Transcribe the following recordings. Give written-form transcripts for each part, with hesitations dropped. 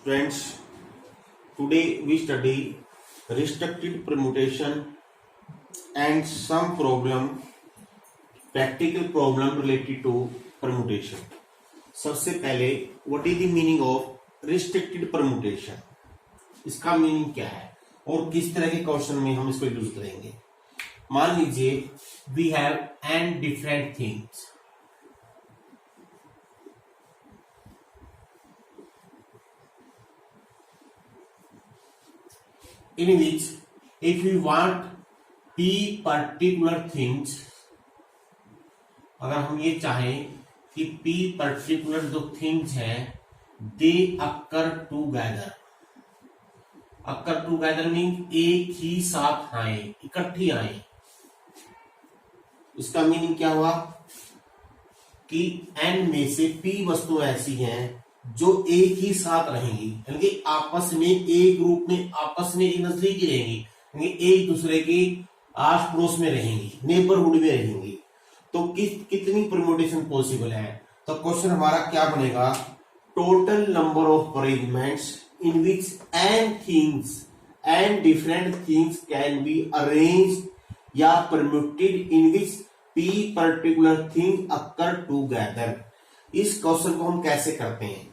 Friends, today we study restricted permutation and some practical problem related to permutation. सबसे पहले what is the meaning of restricted permutation? इसका meaning क्या है और किस तरह के क्वेश्चन में हम इसको यूज करेंगे। मान लीजिए we have n different things. In which if we want p particular things, अगर हम ये चाहें कि p particular जो things है they occur together. occur together mean एक ही साथ आए, इकट्ठी आए। इसका मीनिंग क्या हुआ कि n में से p वस्तु ऐसी हैं जो एक ही साथ रहेंगी, यानी कि आपस में एक ग्रुप में आपस में एक नजदीकी रहेंगी, यानी एक दूसरे के आस पड़ोस में रहेंगी, नेबरहुड में रहेंगी। तो कितनी परम्यूटेशन पॉसिबल है। तो क्वेश्चन हमारा क्या बनेगा, total number of arrangements in which n things n different things can be arranged या permuted in which p particular thing occur together. इस क्वेश्चन को हम कैसे करते हैं,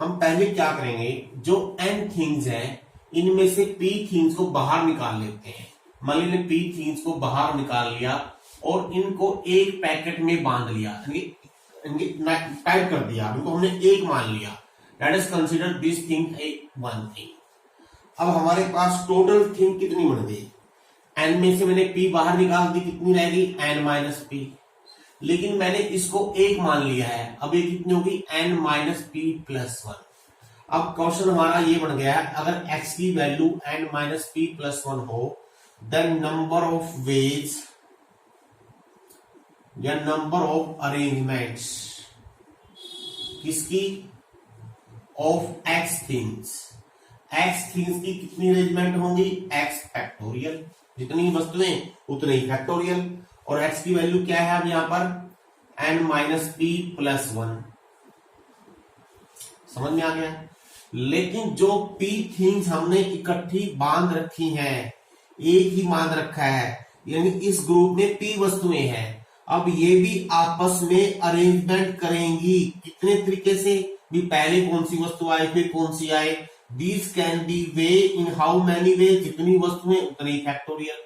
हम पहले क्या करेंगे, जो n थिंग्स हैं इनमें से p थिंग्स को बाहर निकाल लेते हैं। मान लीजिए p थिंग्स को बाहर निकाल लिया और इनको एक पैकेट में बांध लिया, टाइप कर दिया, इनको हमने एक मान लिया। Let us consider this thing A one thing. अब हमारे पास टोटल थिंग कितनी बन गई, n में से मैंने p बाहर निकाल दी, कितनी रहेगी n माइनस p, लेकिन मैंने इसको एक मान लिया है। अब ये कितनी होगी n minus p plus one. अब क्वेश्चन हमारा ये बन गया है, अगर x की value n minus p plus one हो, देन नंबर ऑफ वेज या नंबर ऑफ अरेंजमेंट्स किसकी, of x things. x things की कितनी अरेंजमेंट होंगी, x फैक्टोरियल, जितनी वस्तुएं उतने ही फैक्टोरियल। और x की वैल्यू क्या है अब यहां पर n minus p plus one. समझ में आ गया। लेकिन जो p थिंग्स हमने इकट्ठी बांध रखी हैं, एक ही बांध रखा है, यानी इस ग्रुप में p वस्तुएं हैं, अब ये भी आपस में अरेंजमेंट करेंगी। कितने तरीके से, भी पहले कौन सी वस्तु आए फिर कौन सी आए। This can be way in how many way, जितनी वस्तुएं उतनी फैक्टोरियल।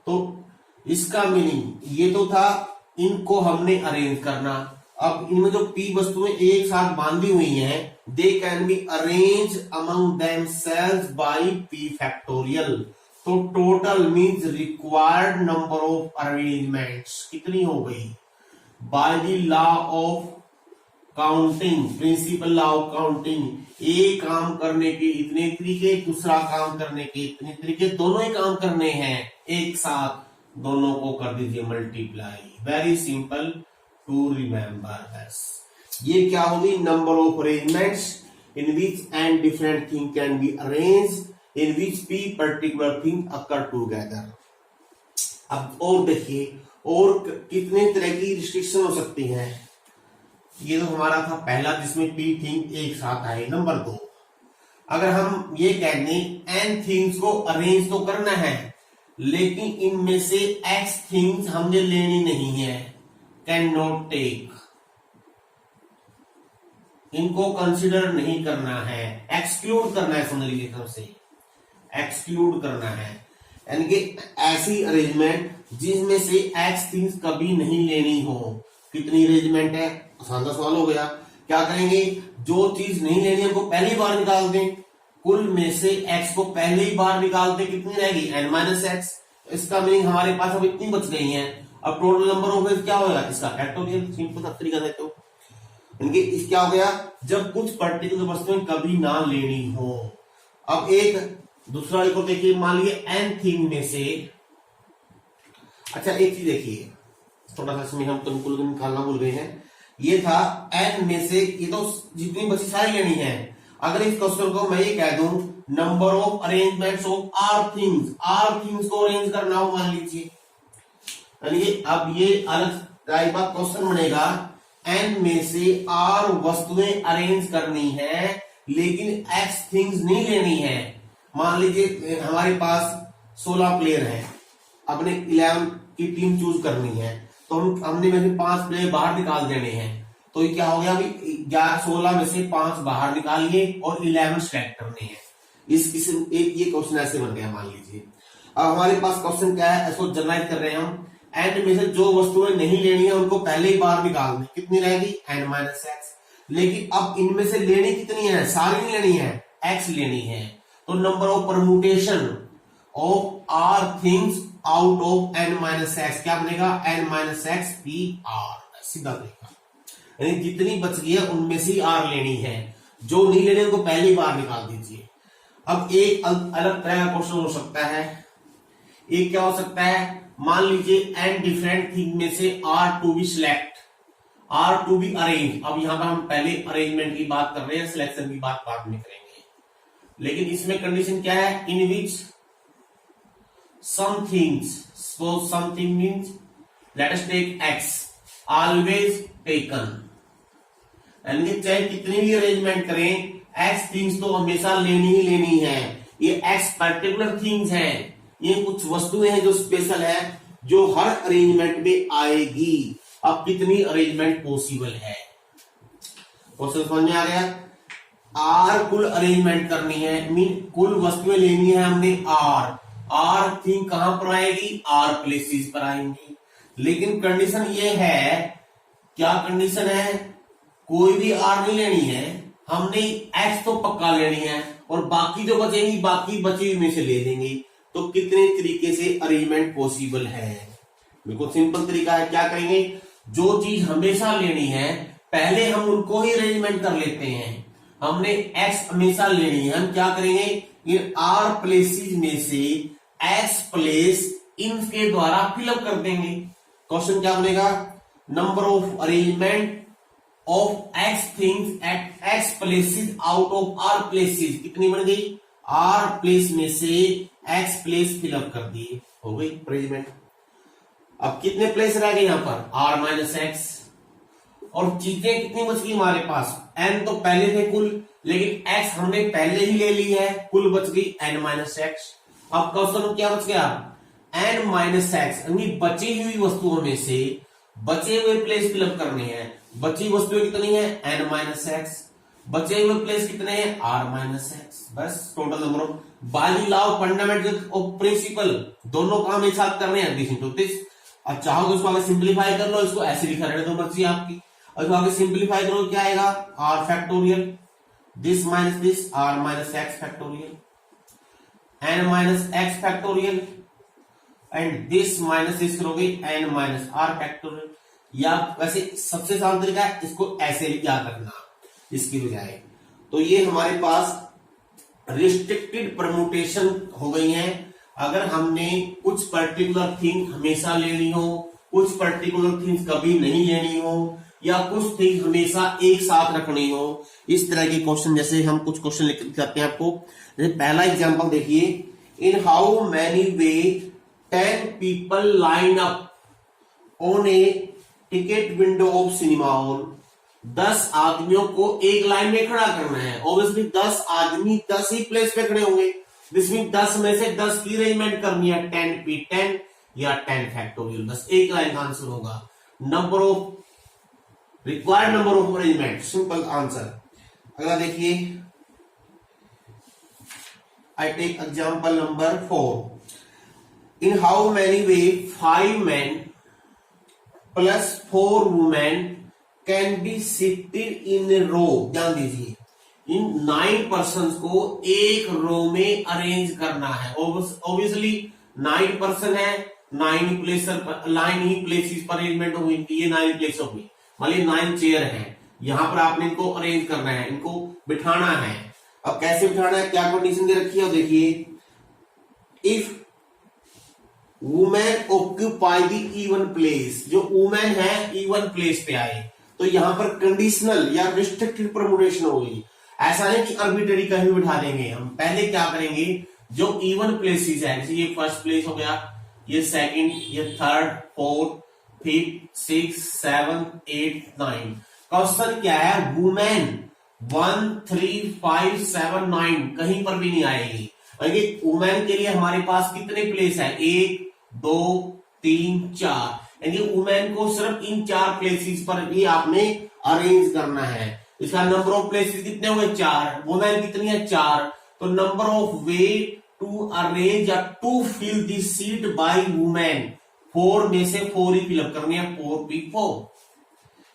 तो इसका मीनिंग ये तो था, इनको हमने अरेंज करना। अब इनमें जो p वस्तुएं एक साथ बांधी हुई हैं, they can be arrange among themselves by p factorial. तो total means required number of arrangements कितनी हो गई, by the law of counting, principle law of counting. एक काम करने के इतने तरीके, दूसरा काम करने के इतने तरीके, दोनों ही काम करने हैं एक साथ, दोनों को कर दीजिए multiply. Very simple to remember this. ये क्या होगी, number of arrangements in which and different thing can be arrange in which p particular thing occur together. अब और देखिए और कितने तरह की रिस्ट्रिक्शन हो सकती हैं। ये तो हमारा था पहला, जिसमें p थिंग एक साथ आए। नंबर 2, अगर हम ये कह दें n थिंग्स को अरेंज तो करना है, लेकिन इनमें से x थिंग्स हमने लेनी नहीं है, कैन नॉट टेक, इनको कंसिडर नहीं करना है, एक्सक्लूड करना है। समझ लीजिए सबसे एक्सक्लूड करना है, यानी कि ऐसी अरेंजमेंट जिसमें से x थिंग्स कभी नहीं लेनी हो। कितनी अरेंजमेंट है, आसान सा सवाल हो गया। क्या करेंगे, जो चीज नहीं लेनी है उनको पहली बार निकाल दें, कुल में से x को पहले ही बार निकाल दें, कितनी रहेगी n माइनस एक्स। इसका मीनिंग हमारे पास अब इतनी बच गई हैं। अब टोटल नंबर ऑफ वेज क्या होगा, इसका फैक्टोरियल। सिंपल सा तरीका देते हो, यानी इस क्या हो गया, जब कुछ पर्टिकुलर वस्तुएं कभी ना लेनी हो। अब एक दूसरा को देखिए, मान लीजिए n थिंग में से, अच्छा एक चीज देखिए, थोड़ा सा इसमें हम तुमको निकालना भूल गए हैं। ये था n में से, ये तो जितनी बची सारी लेनी है। अगर इस क्वेश्चन को मैं ये कह दूं number of arrangements of r things को अरेंज करना हो, मान लीजिए, यानी अब ये अलग टाइप का क्वेश्चन बनेगा। n में से r वस्तुएं अरेंज करनी है, लेकिन एक्स थिंग्स नहीं लेनी है। मान लीजिए हमारे पास 16 प्लेयर है, अपने 11 की टीम चूज करनी है, तो हमने में से 5 प्लेयर बाहर निकाल देने हैं। तो ये क्या हो गया, अभी 16 में से 5 बाहर निकालिए और 11 सेलेक्ट करने हैं। ये क्वेश्चन ऐसे बन गया मान लीजिए। अब हमारे पास क्वेश्चन क्या है, इसको जनरलाइज कर रहे हैं हम। एन में से जो वस्तुएं नहीं लेनी है उनको पहले ही बाहर निकाल दें, कितनी रहेगी n माइनस एक्स। लेकिन अब इनमें से लेनी कितनी है, सारी नहीं लेनी है, x लेनी है। तो number of permutation of r things out of n minus x क्या बनेगा, n minus x P r, सीधा बनेगा। यानी जितनी बच गई है उनमें से आर लेनी है, जो नहीं लेने उनको पहले ही बाहर निकाल दीजिए। अब एक अलग तरह का क्वेश्चन हो सकता है, एक क्या हो सकता है, मान लीजिए n डिफरेंट थिंग में से r to be select, r to be arrange. अब यहां पर हम पहले अरेंजमेंट की बात कर रहे हैं, सिलेक्शन की बात बाद में करेंगे। लेकिन इसमें कंडीशन क्या है, in which some things, suppose something means let us take x always taken, यानी चाहे कितनी भी अरेंजमेंट करें x थिंग्स तो हमेशा लेनी ही लेनी है। ये x पर्टिकुलर थिंग्स हैं, ये कुछ वस्तुएं हैं जो स्पेशल है, जो हर अरेंजमेंट में आएगी। अब कितनी अरेंजमेंट पॉसिबल है, क्वेश्चन समझ में आ गया। आर कुल अरेंजमेंट करनी है, मीन कुल वस्तुएं लेनी है हमने आर थिंग कहां पर आएगी, आर प्लेसेस पर आएंगी। लेकिन कंडीशन ये है, क्या कंडीशन है, कोई भी आर नहीं लेनी है, हमने एक्स तो पक्का लेनी है और बाकी जो बचेंगी बाकी बची हुई में से ले लेंगे। तो कितने तरीके से अरेंजमेंट पॉसिबल है, बिल्कुल सिंपल तरीका है। क्या करेंगे, जो चीज हमेशा लेनी है पहले हम उनको ही अरेंजमेंट कर लेते हैं। हमने एक्स हमेशा लेनी है, हम क्या करेंगे, इन आर प्लेसेस में से एक्स प्लेस इनके द्वारा फिलअप कर देंगे। क्वेश्चन क्या बनेगा, number of arrangement of x things at x places out of r places, कितनी बन गई, आर प्लेस में से एक्स प्लेस फिलअप कर दिए, हो गई अरेंजमेंट। अब कितने प्लेस रह गए यहां पर, आर माइनस एक्स, और चीजें कितनी बच गई हमारे पास, एन तो पहले थे कुल, लेकिन एक्स हमने पहले ही ले ली है, कुल बच गई एन माइनस एक्स। अब क्वेश्चन क्या बच गया, एन माइनस एक्स, यानी बची हुई वस्तुओं में से बचे हुए प्लेस फिलअप करने हैं। बची वस्तुएं कितनी है, एन माइनस एक्स, बचे हुए प्लेस कितने हैं, आर माइनस एक्स, बस total number of. By law fundamental of principle, दोनों काम एक साथ करने हैं, दिस इनटू दिस। अब चाहो तो इसको आगे सिंप्लीफाई कर लो, इसको ऐसे लिखा रहने दो, मर्जी आपकी। और इसको आगे सिंप्लीफाई करो, क्या आएगा, r factorial, this minus this, r minus x factorial, n minus x factorial, and this minus this करोगे एन माइनस आर फैक्टोरियल। या वैसे सबसे आसान तरीका है इसको ऐसे क्या करना इसकी बजाय। तो ये हमारे पास रिस्ट्रिक्टेड परम्यूटेशन हो गई है। अगर हमने कुछ पर्टिकुलर थिंग हमेशा लेनी हो, कुछ पर्टिकुलर थिंग्स कभी नहीं लेनी हो, या कुछ थिंग हमेशा एक साथ रखनी हो, इस तरह के क्वेश्चन, जैसे हम कुछ क्वेश्चन लिखते हैं आपको। जैसे पहला एग्जांपल देखिए, in how many way 10 people line up on A ticket window of cinema hall, 10 आदमियों को एक लाइन में खड़ा करना है। ऑब्वियसली 10 आदमी 10 ही प्लेस पे खड़े होंगे, जिसमें 10 में से 10 की अरेंजमेंट करनी है, 10 पी 10 या 10 फैक्टोरियल, बस एक लाइन का आंसर होगा। Number of required number of arrangement, simple answer. अगला देखिए, I take example number 4, in how many way 5 men plus 4 women can be seated in a row. ध्यान दीजिए, इन 9 पर्सन को एक रो में अरेंज करना है। ऑब्वियसली 9 पर्सन है, 9 प्लेस, 9 ही प्लेसेस पर अरेंजमेंट होगी, ये 9 प्लेस होगी। मान लीजिए 9 चेयर है, यहां पर आपने इनको अरेंज करना है, इनको बिठाना है। अब कैसे बिठाना है, क्या कंडीशन दे रखी है, देखिए, if women occupy the even place, जो वुमेन है इवन प्लेस पे आए, तो यहां पर कंडीशनल या रिस्ट्रिक्टेड परम्यूटेशन होगी। ऐसा नहीं कि आर्बिट्रेरी कहीं बिठा देंगे। हम पहले क्या करेंगे, जो इवन प्लेसेस है, जैसे ये फर्स्ट प्लेस हो गया, ये सेकंड, ये थर्ड, फोर्थ, फिफ्थ, 6, 7, 8, 9। क्वेश्चन क्या है, वुमेन 1 3 5 7 9 कहीं पर भी नहीं आएगी। वुमेन के लिए हमारे पास कितने प्लेस है, 1 2 3 4, यानी वुमेन को सिर्फ इन 4 प्लेसेस पर ही आपने अरेंज करना है। इसका नंबर ऑफ प्लेसेस कितने हुए, 4, वुमेन कितनी है, 4, तो number of way to arrange या to fill the seat by women, 4 में से 4 ही फिलअप करनी है, 4p4।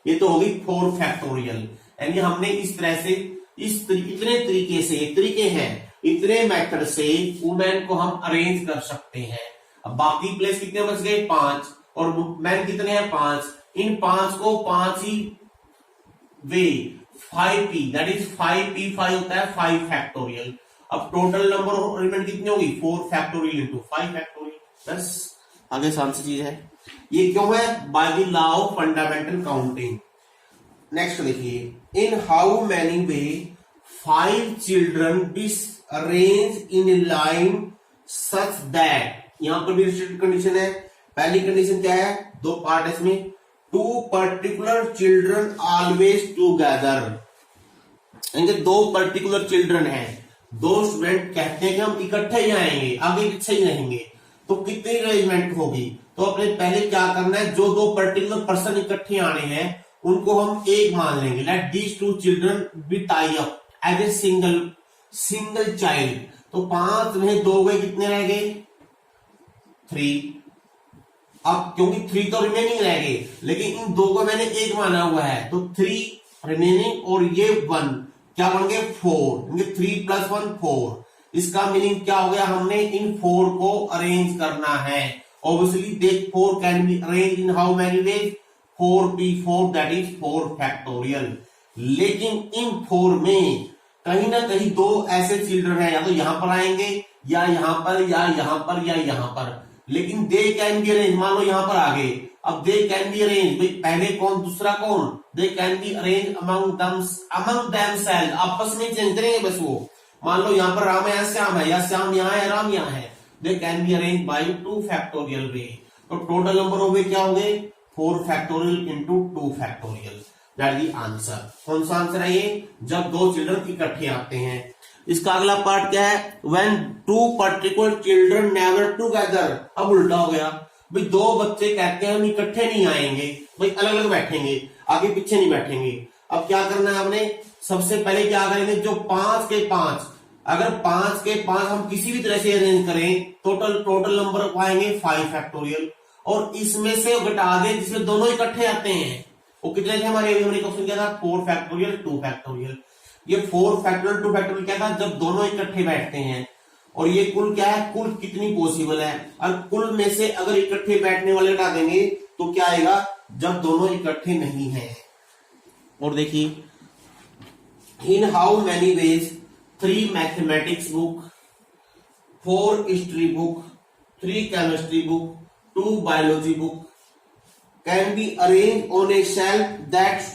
ये तो होगी 4 फैक्टोरियल। यानी हमने इस तरह से इतने तरीके से, तरीके हैं, इतने मेथड से वुमेन को हम अरेंज कर सकते हैं। अब बाकी प्लेस कितने बच गए, 5, और मैन कितने हैं, 5। इन 5 को 5 ही वे 5p, दैट इज 5p5 होता है 5 फैक्टोरियल। अब टोटल नंबर ऑफ एलिमेंट कितनी होगी, 4 फैक्टोरियल इंटू 5 फैक्टोरियल, बस आगे आसान सी चीज है। ये क्यों है, by the law of fundamental counting. Next देखिए, in how many way 5 children disarrange in line such that, यहां पर भी रिस्ट्रिक्टेड कंडीशन है। पहली कंडीशन क्या है, 2 पार्ट है इसमें, 2 पर्टिकुलर चिल्ड्रन ऑलवेज टूगेदर, इनके 2 पर्टिकुलर चिल्ड्रन हैं, 2 स्टूडेंट कहते हैं कि हम इकट्ठे ही आएंगे, आगे पीछे ही रहेंगे, तो कितनी अरेंजमेंट होगी, तो अपने पहले क्या करना है, जो 2 पर्टिकुलर पर्सन इकट्ठे आने हैं उनको हम एक मान लेंगे। Let these 2 children be tie up as a single child, तो 5 में 2 गए, कितने रह गए, 3। अब क्योंकि 3 तो रिमेनिंग रह गए, लेकिन इन 2 को मैंने एक माना हुआ है, तो 3 रिमेनिंग और ये 1 क्या बन गए, 4, 3 + 1 4। इसका मीनिंग क्या हो गया, हमने इन 4 को अरेंज करना है। ऑब्वियसली देख 4 can be arrange in how many veg, 4p4 that is 4 factorial. लेकिन इन 4 में कहीं ना कहीं 2 ऐसे चिल्ड्रन है, या तो यहां पर आएंगे, या यहां पर, या यहां पर, या यहां पर, लेकिन दे कैन बी अरेंज, मान लो यहां पर आ गए, अब दे कैन बी अरेंज, भाई पहले कौन दूसरा कौन, दे can be arrange among themselves, आपस में चेंज करेंगे बस वो, मान लो यहां पर राम है या श्याम है, या श्याम यहां है राम यहां है, they can be arrange by 2 factorial way. तो टोटल नंबर ऑफ वे क्या हो गए, 4 factorial into 2 factorial, that is answer. कौन सा आंसर है ये, जब 2 चिल्ड्रन इकट्ठे आते हैं। इसका अगला पार्ट क्या है, when 2 particular children never together, अब उल्टा हो गया, भाई 2 बच्चे कहते हैं हम इकट्ठे नहीं आएंगे, भाई अलग अलग बैठेंगे, आगे पीछे नहीं बैठेंगे। अब क्या करना है हमने, सबसे पहले क्या करेंगे, जो 5 के 5, अगर 5 के 5 हम किसी भी तरह से अरेंज करें, टोटल नंबर पाएंगे 5 फैक्टोरियल, और इसमें से घटा दें जिसमें दोनों इकट्ठे आते हैं, वो कितने थे हमारे, हमने क्वेश्चन क्या था, 4 फैक्टोरियल 2 फैक्टोरियल। ये 4 फैक्टोरियल 2 फैक्टोरियल क्या था, जब दोनों इकट्ठे बैठते हैं, और ये कुल क्या है, कुल कितनी पॉसिबल है, और कुल में से अगर इकट्ठे बैठने वाले हटा देंगे तो क्या आएगा, जब दोनों इकट्ठे नहीं है। और देखिए, in how many ways 3 mathematics book, 4 history book, 3 chemistry book, 2 biology book can be arranged on a shelf that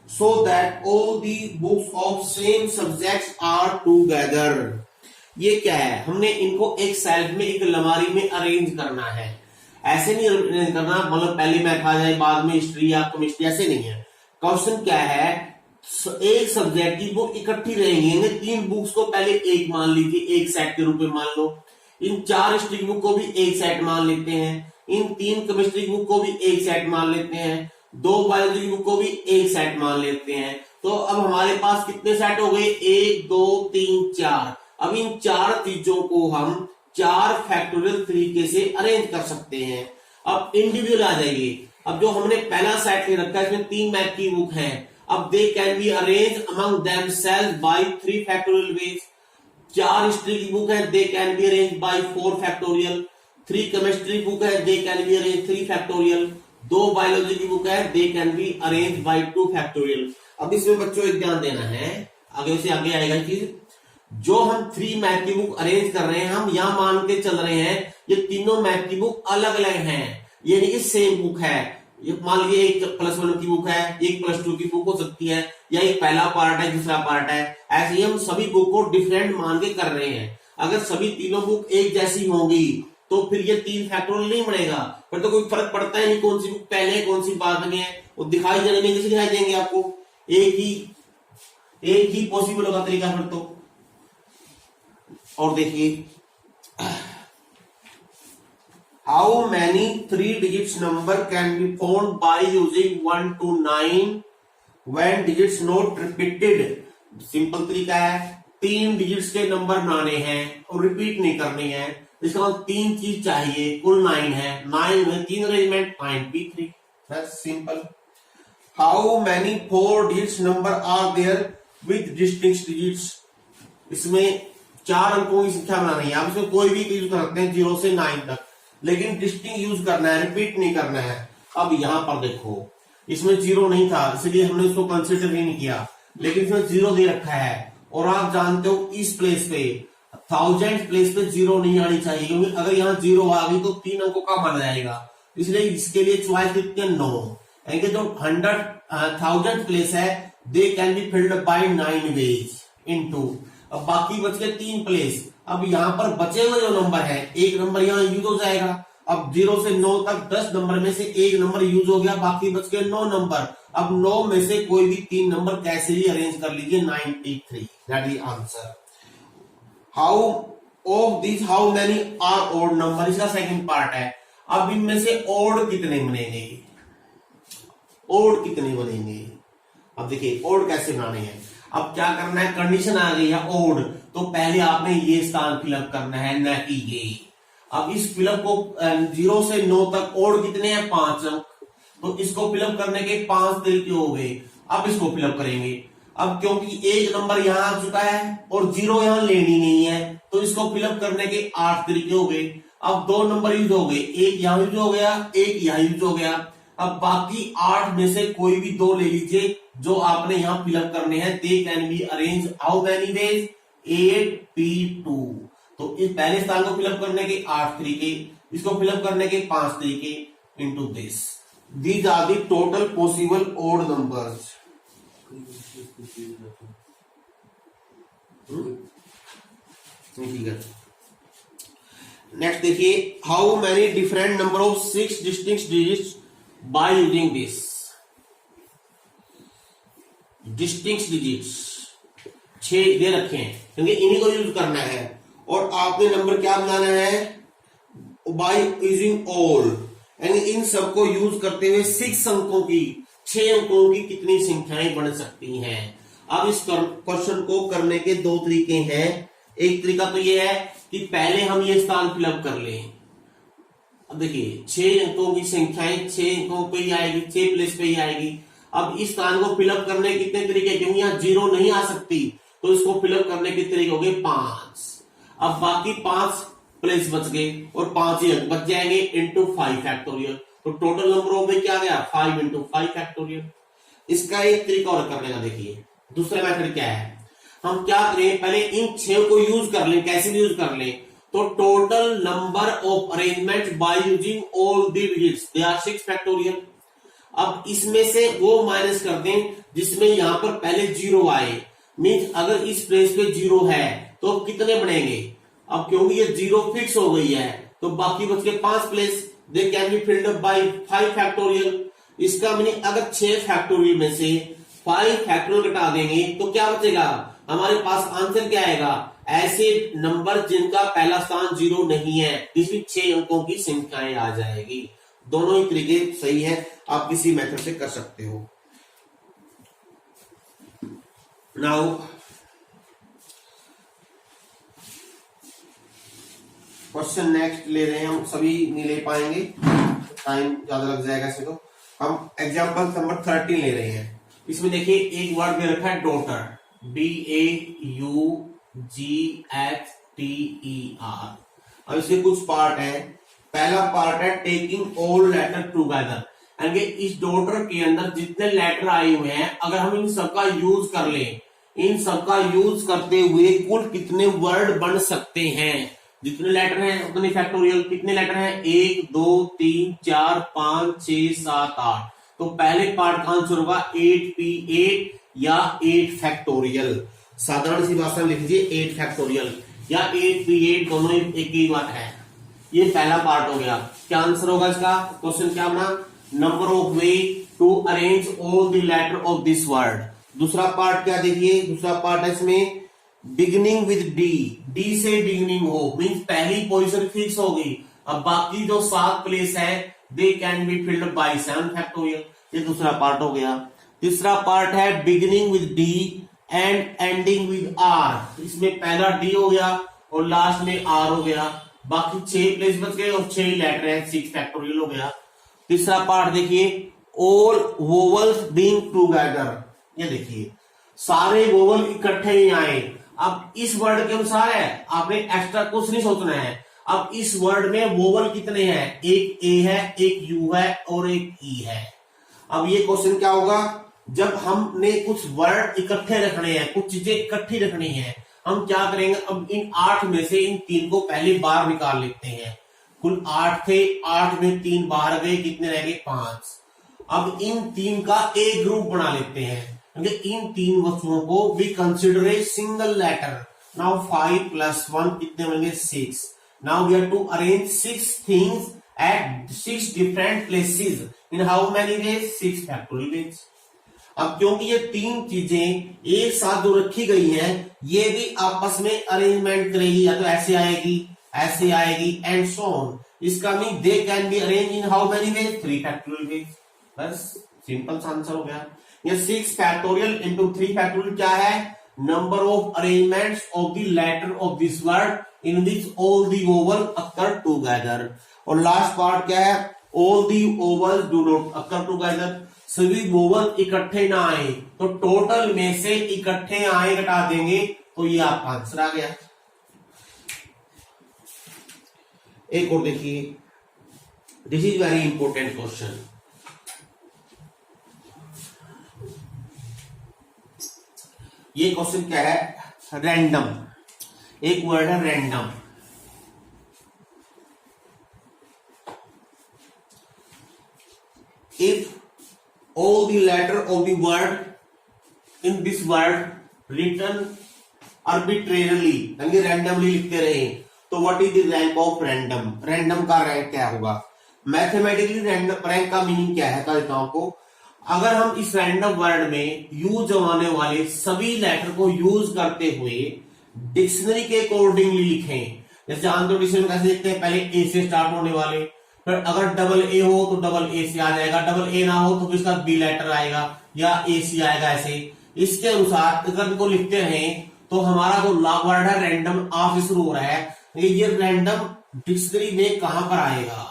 so that all the books of same subjects are together। ये क्या है, हमने इनको एक शेल्फ में, एक अलमारी में अरेंज करना है। ऐसे नहीं अरेंज करना मतलब पहले मैथ आ जाए बाद में हिस्ट्री या केमिस्ट्री, ऐसे नहीं है। क्वेश्चन क्या है, एक सब्जेक्ट की बुक इकट्ठी रहेंगी, 3 बुक्स को पहले एक मान लीजिए, एक सेट के रूप में मान लो, इन 4 हिस्ट्री बुक को भी एक सेट मान लेते हैं, इन 3 केमिस्ट्री बुक को भी एक सेट मान लेते हैं, 2 बायोलॉजी बुक को भी एक सेट मान लेते हैं। तो अब हमारे पास कितने सेट हो गए, 1 2 3 4। अब इन 4 चीजों को हम 4 फैक्टोरियल तरीके से अरेंज कर सकते हैं। अब इंडिविजुअल आ जाइए, अब जो हमने पहला सेट ले रखा है इसमें 3 मैथ की बुक है, अब they can be arrange among themselves by 3 factorial ways. 4 history की बुक है, they can be arrange by 4 factorial. 3 chemistry book है, they can be arrange 3 factorial. 2 biology की बुक है, they can be arrange by 2 factorial. अब इसमें बच्चों एक ध्यान देना है, आगे से आगे आएगा चीज, जो हम 3 मैथ की बुक अरेंज कर रहे हैं, हम यहां मान के चल रहे हैं ये तीनों मैथ की बुक अलग अलग हैं, ये नहीं कि सेम बुक है। ये मान लीजिए एक +1 की बुक है, एक +2 की बुक हो सकती है, या एक पहला पार्ट है दूसरा पार्ट है, ऐसे ही हम सभी बुक को डिफरेंट मान के कर रहे हैं। अगर सभी तीनों बुक एक जैसी होंगी तो फिर ये 3 फैक्टोरियल नहीं बनेगा, फिर तो कोई फर्क पड़ता है नहीं कौन सी बुक पहले कौन सी बाद में है, वो दिखाई देने में कैसे दिखाई देंगे आपको, एक ही पॉसिबल होगा तरीका फिर तो। और देखिए, how many 3 digits number can be found by using 1 to 9 when digits not repeated. Simple तरीका है, 3 डिजिट्स के नंबर बनाने हैं और रिपीट नहीं करने हैं। इसका मतलब 3 चीज चाहिए, कुल 9 है, 9 में 3 arrangement, 9p3, that's simple. How many 4 digits number are there with distinct digits. इसमें 4 अंकों की संख्या बनानी है। आप इसमें कोई भी यूज कर सकते हैं 0 से 9 तक, लेकिन डिस्टिंक्ट यूज करना है, रिपीट नहीं करना है। अब यहां पर देखो, इसमें 0 नहीं था इसलिए हमने इसको कंसिडर ही नहीं किया, लेकिन इसमें 0 दे रखा है। और आप जानते हो इस प्लेस पे, 1000 प्लेस पे 0 नहीं आनी चाहिए, क्योंकि अगर यहाँ 0 आ गई तो 3 अंकों का माना जाएगा। इसलिए इसके लिए चॉइस कितनी है, 9। यानी जो 1000 प्लेस है, they can be filled by 9 ways into. अब बाकी बच गए 3 प्लेस। अब यहाँ पर बचे हुए जो नंबर है, एक नंबर यहाँ यूज हो जाएगा। अब 0 से 9 तक 10 नंबर में से एक नंबर यूज हो गया, बाकी बच गए 9 नंबर। अब 9 में से कोई भी 3 नंबर कैसे भी अरेंज कर लीजिए, 93, that is answer. How of this how many are odd number, इसका सेकंड पार्ट है। अब इनमें से ओड कितने बनेंगे, ओड कितने बनेंगे। अब देखिए ओड कैसे बनाने हैं। अब क्या करना है, कंडीशन आ गई है ओड, तो पहले आपने ये स्थान फिलअप करना है, न कि ये। अब इस फिलअप को 0 से 9 तक ओड कितने हैं, 5 अंक, तो इसको फिलअप करने के 5 तरीके हो गए। अब इसको फिलअप करेंगे। अब क्योंकि एक नंबर यहां आ चुका है और 0 यहां लेनी नहीं है, तो इसको फिलअप करने के 8 तरीके हो गए। अब 2 नंबर यूज हो गए, एक यहां यूज हो गया, एक यहां यूज हो गया। अब बाकी 8 में से कोई भी 2 ले लीजिए जो आपने यहां फिलअप करने हैं। They can be arrange how many veg, 8p2। तो इस पहले स्थान को फिलअप करने के 8 तरीके, इसको फिलअप करने के 5 तरीके, into this. These are the total possible odd numbers. ठीक है, नेक्स्ट देखिए, how many different number of 6 distinct digits by using this. Distinct digits 6 दे रखे हैं, क्योंकि इन्हीं को यूज करना है। और आपने नंबर क्या बनाना है, बाय यूजिंग ऑल, यानी इन सबको यूज करते हुए 6 अंकों की, 6 अंकों की कितनी संख्याएं बन सकती हैं। अब इस क्वेश्चन को करने के 2 तरीके हैं। एक तरीका तो ये है कि पहले हम ये स्थान फिलअप कर लें। अब देखिए 6 अंकों की संख्याएं 6 अंकों पे ही आएगी, 6 प्लेस पे ही आएगी। अब इस स्थान को फिलअप करने के कितने तरीके, क्योंकि यहाँ 0 नहीं आ सकती, तो इसको फिलअप करने के तरीके हो गए 5। अब बाकी 5 प्लेस बच गए और 5 ही अंक बच जाएंगे, इनटू 5 फैक्टोरियल। तो टोटल नंबर ऑफ में क्या गया, 5 इंटू 5 फैक्टोरियल। इसका एक तरीका और करने का देखिए, दूसरा मेथड क्या है। हम क्या करें, पहले इन 6 को यूज कर लें, कैसे भी यूज कर लें। तो total number of arrangement by using all the digits, they are 6 factorial. अब इसमें से वो माइनस कर दें जिसमें यहां पर पहले 0 आए, मीन्स अगर इस प्लेस पे 0 है तो कितने बनेंगे। अब क्योंकि ये 0 फिक्स हो गई है, तो बाकी बच के 5 place, they can be filled bye 5 factorial. इसका मीनिंग अगर 6 फैक्टोरियल में से 5 फैक्टोरियल घटा देंगे तो क्या बचेगा, हमारे पास आंसर क्या आएगा, ऐसे नंबर जिनका पहला स्थान 0 नहीं है, इसमें 6 अंकों की संख्याएं आ जाएगी। दोनों ही तरीके सही है, आप किसी मेथड से कर सकते हो। नाउ क्वेश्चन नेक्स्ट ले रहे हैं हम, सभी नहीं ले पाएंगे, टाइम ज्यादा लग जाएगा इससे। तो हम एग्जांपल नंबर 13 ले रहे हैं। इसमें देखिए एक वर्ड में रखा है डॉटर, DAUGHTER। अब इसके कुछ पार्ट है। पहला पार्ट है टेकिंग ऑल लेटर टुगेदर, यानी इस डॉटर के अंदर जितने लेटर आए हुए हैं अगर हम इन सबका यूज कर लें, इन सबका यूज करते हुए कुल कितने वर्ड बन सकते हैं। जितने लेटर हैं उतने फैक्टोरियल। कितने लेटर हैं, 1 2 3 4 5 6 7 8। तो पहले पार्ट का आंसर होगा 8p8 या 8 फैक्टोरियल। साधारण सी भाषा में लिख लीजिए 8 फैक्टोरियल या 8p8, दोनों एक ही बात है। ये पहला पार्ट हो गया। क्या आंसर होगा इसका, क्वेश्चन क्या बना, number of way to arrange all the letter of this word. दूसरा पार्ट क्या देखिए, दूसरा पार्ट है इसमें बिगिनिंग विद डी, डी से बिगिनिंग हो, मीन्स पहली पोजीशन फिक्स होगी। अब बाकी जो 7 प्लेस है they can be filled by 7 factorial. ये दूसरा पार्ट हो गया। तीसरा पार्ट है beginning with D and ending with R. इसमें पहला डी हो गया और लास्ट में आर हो गया। बाकी 6 प्लेस बच गए और 6 लेटर है, 6 फैक्टोरियल हो गया। तीसरा पार्ट देखिए, ऑल वोवल्स बीइंग टुगेदर। ये देखिए सारे वोवल इकट्ठे ही आए। अब इस वर्ड के अनुसार है, आपने एक्स्ट्रा कुछ नहीं सोचना है। अब इस वर्ड में वोवल कितने हैं, एक ए है, एक यू है और एक ई है। अब ये क्वेश्चन क्या होगा, जब हमने कुछ वर्ड इकट्ठे रखने हैं, कुछ चीजें इकट्ठी रखनी है, हम क्या करेंगे, अब इन 8 में से इन 3 को पहले बाहर निकाल लेते हैं। कुल 8 थे, 8 में 3 बाहर गए, कितने रह गए, 5। अब इन 3 का एक ग्रुप बना लेते हैं, क्योंकि इन 3 वस्तुओं को we consider a single letter. Now 5 + 1 कितने बनेंगे, 6। Now we have to arrange 6 things at 6 different places in how many ways, 6 factorial ways. अब क्योंकि ये 3 चीजें एक साथ जो रखी गई हैं, ये भी आपस में अरेंजमेंट करेगी, या तो ऐसे आएगी, ऐसे आएगी एंड सो ऑन। इसका mean they can be arrange in how many veg, 3 factorial veg. बस सिंपल सा आंसर हो गया। ये 6 फैक्टोरियल इंटू 3 फैक्टोरियल क्या है, number of arrangements of the letter of this word in which all the vowel occur together. और last part क्या है, all the vowel do not occur together. सभी वोवल इकट्ठे ना आए, तो टोटल में से इकट्ठे आए घटा देंगे, तो ये आपका आंसर आ गया। एक और देखिए, this is very important question. ये क्वेश्चन क्या है, रैंडम। एक वर्ड है random. If all the letter of the word in this word written arbitrarily, यानी randomly लिखते रहे, तो what is the rank of random? random का रैंक क्या होगा? मैथमेटिकली रैंक का मीनिंग क्या है, कहता हूं आपको। अगर हम इस रैंडम वर्ड में यूज होने वाले सभी लेटर को यूज करते हुए डिक्शनरी के अकॉर्डिंगली लिखें, जैसे जानते हो डिक्शनरी कैसे लिखते हैं, पहले ए से स्टार्ट होने वाले, फिर अगर डबल ए हो तो डबल ए से आ जाएगा, डबल ए ना हो तो फिर इसका बी लेटर आएगा या ए सी आएगा। ऐसे इसके अनुसार अगर इनको लिखते रहें तो हमारा जो वर्ड है रैंडम आ से शुरू हो रहा है, ये रैंडम डिक्शनरी में कहां पर आएगा।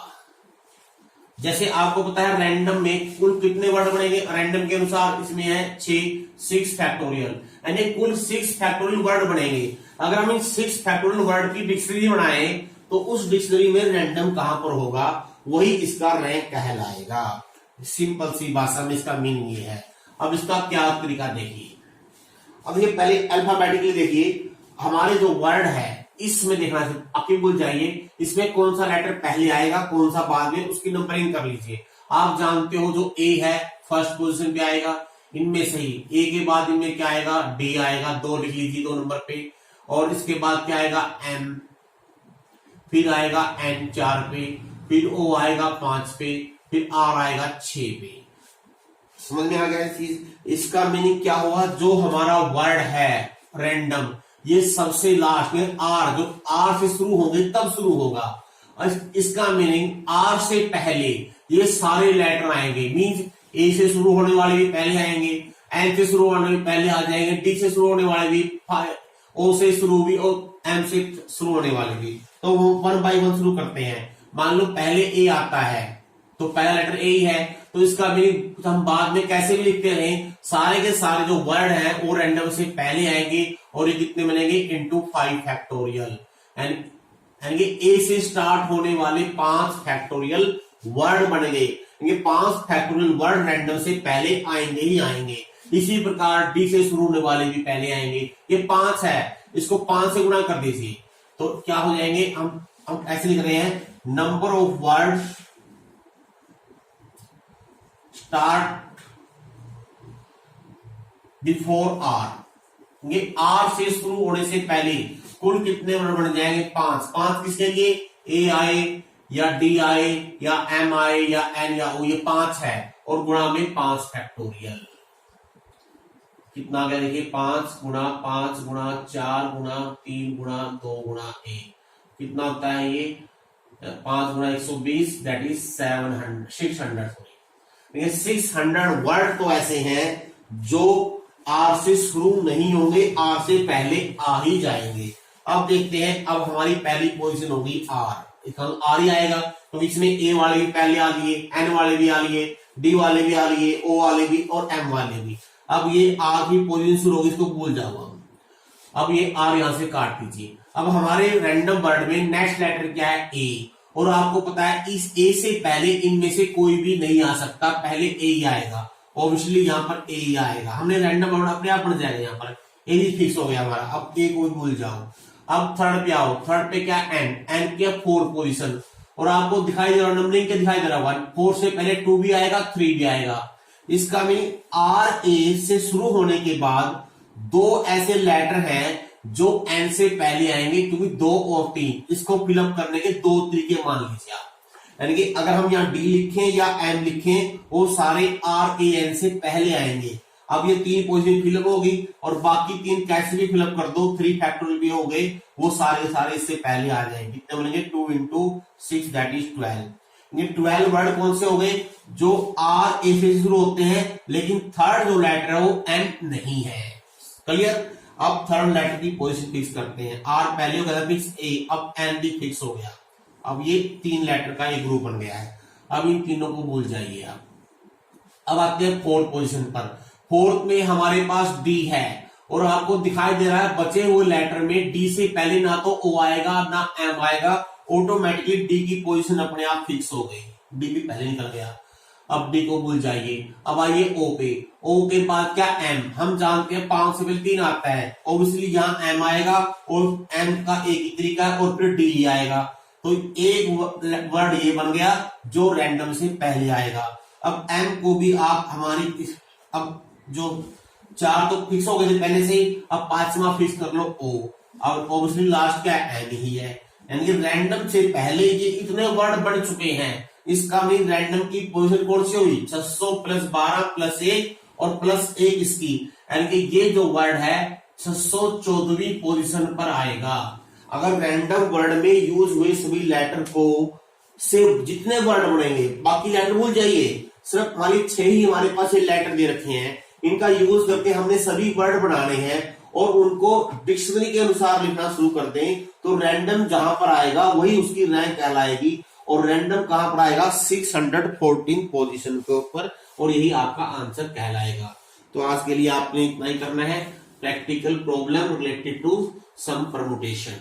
जैसे आपको पता है रैंडम में कुल कितने वर्ड बनेंगे, रैंडम के अनुसार इसमें है 6 फैक्टोरियल, यानी कुल 6 फैक्टोरियल वर्ड बनेंगे। अगर हम इन 6 फैक्टोरियल वर्ड की डिक्शनरी बनाए तो उस डिक्शनरी में रैंडम कहां पर होगा, वही इसका रैंक कहलाएगा। सिंपल सी भाषा में इसका मीनिंग ये है। अब इसका क्या तरीका देखिए। अब ये पहले अल्फाबेटिकली देखिए, हमारे जो वर्ड है इसमें देखना है, आपकी भूल जाइए इसमें कौन सा लेटर पहले आएगा, कौन सा बाद में, उसकी नंबरिंग कर लीजिए। आप जानते हो जो ए है फर्स्ट पोजीशन पे आएगा, इनमें से ही ए के बाद इनमें क्या आएगा, डी आएगा, 2 लिख लीजिए 2 नंबर पे, और इसके बाद क्या आएगा, एम, फिर आएगा एन 4 पे, फिर ओ आएगा 5 पे, फिर आर आएगा 6 पे। समझ में आ गया चीज। इसका मीनिंग क्या हुआ, जो हमारा वर्ड है रैंडम, ये सबसे लास्ट में आर, जो आर से शुरू होंगे तब शुरू होगा। इसका मीनिंग आर से पहले ये सारे लेटर आएंगे, मीन्स ए से शुरू होने वाले भी पहले आएंगे, एन से शुरू होने वाले पहले आ जाएंगे, डी से शुरू होने वाले भी, ओ से शुरू भी और एम से शुरू होने वाले भी। तो वो 1 बाय 1 शुरू करते हैं। मान लो पहले ए आता है तो पहला लेटर ए ही है, तो इसका मीनिंग हम बाद में कैसे भी लिखते रहे, सारे के सारे जो वर्ड है वो रैंडम से पहले आएंगे, और ये कितने बनेंगे, इंटू 5 फैक्टोरियल, यानी कि ए से स्टार्ट होने वाले 5 फैक्टोरियल वर्ड बनेंगे। ये 5 फैक्टोरियल वर्ड रैंडम से पहले आएंगे ही आएंगे। इसी प्रकार डी से शुरू होने वाले भी पहले आएंगे। ये 5 है, इसको 5 से गुणा कर दीजिए तो क्या हो जाएंगे, हम ऐसे लिख रहे हैं, number of word start before R. ये आर से शुरू होने से पहले कुल कितने वर्ड बन जाएंगे, 5। 5 किसके लिए, ए आए या डी आए या एम आए या एन या ओ, ये 5 है, और गुणा में 5 फैक्टोरियल। कितना आ गया देखिए 5 गुणा 5 गुणा 4 गुणा 3 गुणा 2 गुणा 1 कितना होता है ये 5 गुणा 120 दैट इज 600 सॉरी 600 वर्ड तो ऐसे हैं जो आर से शुरू नहीं होंगे, आर से पहले आ ही जाएंगे। अब देखते हैं, अब हमारी पहली पोजीशन होगी आर, आर ही आएगा तो इसमें ए वाले भी पहले आ लिए, एन वाले भी आ लिए, डी वाले भी आ लिए, ओ वाले भी और एम वाले भी। अब ये आर की पोजीशन शुरू होगी, इसको भूल जाओ। अब ये आर यहां से काट दीजिए। अब हमारे रैंडम वर्ड में नेक्स्ट लेटर क्या है ए, और आपको पता है इस ए से पहले इनमें से कोई भी नहीं आ सकता, पहले ए ही आएगा, ऑब्वियसली यहाँ पर ए ही आएगा। हमने रैंडम वर्ड अपने आप बन जाएगा, यहाँ पर ए ही फिक्स हो गया हमारा। अब ए को भूल जाओ। अब थर्ड पे आओ, थर्ड पे क्या एन, एन क्या 4 पोजीशन, और आपको दिखाई दे रहा नंबरिंग क्या दिखाई दे रहा 1, 4 से पहले 2 भी आएगा 3 भी आएगा। इसका मीनिंग आर ए से शुरू होने के बाद 2 ऐसे लेटर हैं जो एन से पहले आएंगे, क्योंकि 2 और 3 इसको फिलअप करने के 2 तरीके मान लीजिए आप। यानी कि अगर हम यहाँ डी लिखें या एम लिखें, वो सारे आर ए एन से पहले आएंगे। अब ये 3 पोजीशन फिलअप होगी और बाकी 3 कैसे भी फिलअप कर दो, 3 फैक्टोरियल भी हो गए, वो सारे इससे पहले आ जाएंगे। कितने बनेंगे 2 into 6 दैट इज 12। ये 12 वर्ड कौन से हो गए जो आर ए से शुरू होते हैं, लेकिन थर्ड जो लेटर है वो एन नहीं है। क्लियर। अब थर्ड लेटर की पोजीशन फिक्स करते हैं। आर पहले हो गया फिक्स ए, अब एन भी फिक्स हो गया। अब ये 3 लेटर का एक ग्रुप बन गया है। अब इन तीनों को भूल जाइए आप। अब आते हैं फोर्थ पोजीशन पर। फोर्थ में हमारे पास डी है, और आपको दिखाई दे रहा है बचे हुए लेटर में डी से पहले ना तो ओ आएगा ना एम आएगा, ऑटोमेटिकली डी की पोजीशन अपने आप फिक्स हो गई, डी भी पहले निकल गया। अब डी को भूल जाइए। अब आइए ओ पे, ओ के बाद क्या एम, हम जानते हैं 5 से पहले 3 आता है, ऑब्वियसली यहाँ एम आएगा और एम का एक ही तरीका है और फिर डी आएगा, तो एक वर्ड ये बन गया जो रैंडम से पहले आएगा। अब एम को भी आप हमारी अब जो 4 तो फिक्स हो गए थे पहले से ही, अब 5वां फिक्स कर लो ओ। अब ऑब्वियसली लास्ट क्या एन ही है, यानी कि रैंडम से पहले ये इतने वर्ड बढ़ चुके हैं। इसका मीन रैंडम की पोजीशन कौन सी हुई 600 प्लस 12 प्लस 1 और प्लस 1 इसकी, यानी कि ये जो वर्ड है 614वीं पोजीशन पर आएगा। अगर रैंडम वर्ड में यूज हुए सभी लेटर को से जितने वर्ड बनेंगे, बाकी लेटर भूल जाइए, सिर्फ हमारी 6 ही हमारे पास ये लेटर दे रखे हैं, इनका यूज करके हमने सभी वर्ड बनाने हैं और उनको डिक्शनरी के अनुसार लिखना शुरू कर दें, तो रैंडम जहां पर आएगा वही उसकी रैंक कहलाएगी। और रैंडम कहां पर आएगा 614 पोजीशन के ऊपर, और यही आपका आंसर कहलाएगा। तो आज के लिए आपने इतना ही करना है, practical problem related to some permutation.